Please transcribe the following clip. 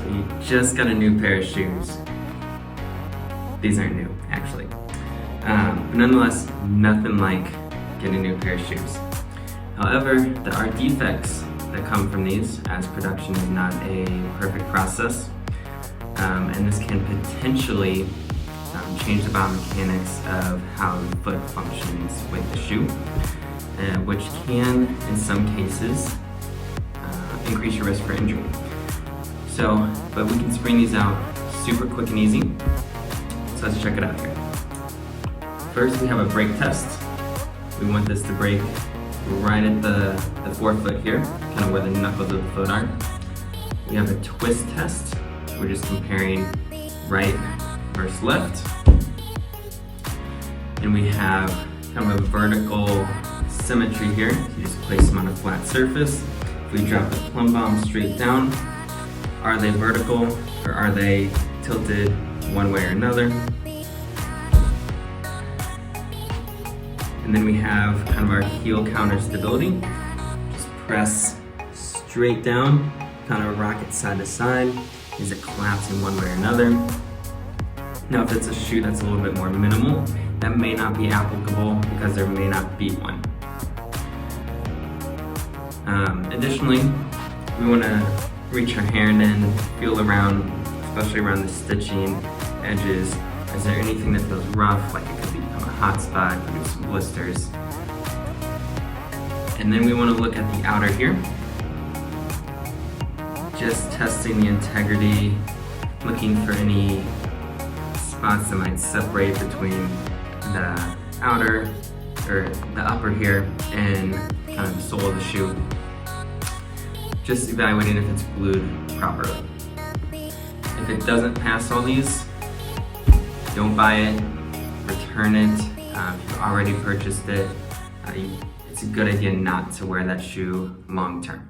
So you just got a new pair of shoes. These aren't new, actually. But nonetheless, nothing like getting a new pair of shoes. However, there are defects that come from these, as production is not a perfect process. And this can potentially change the biomechanics of how the foot functions with the shoe, which can, in some cases, increase your risk for injury. But we can screen these out super quick and easy. So let's check it out here. First, we have a brake test. We want this to brake right at the forefoot here, kind of where the knuckles of the foot are. We have a twist test. We're just comparing right versus left. And we have kind of a vertical symmetry here. You just place them on a flat surface. If we drop the plumb bob straight down, are they vertical or are they tilted one way or another? And then we have kind of our heel counter stability. Just press straight down, kind of rock it side to side. Is it collapsing one way or another? Now, if it's a shoe that's a little bit more minimal, that may not be applicable because there may not be one. Additionally, we want to reach our hand in, feel around, especially around the stitching edges. Is there anything that feels rough, like it could become a hot spot, could be some blisters? And then we want to look at the outer here. Just testing the integrity, looking for any spots that might separate between the outer or the upper here and kind of the sole of the shoe. Just evaluating if it's glued properly. If it doesn't pass all these, don't buy it, return it. If you've already purchased it, it's a good idea not to wear that shoe long term.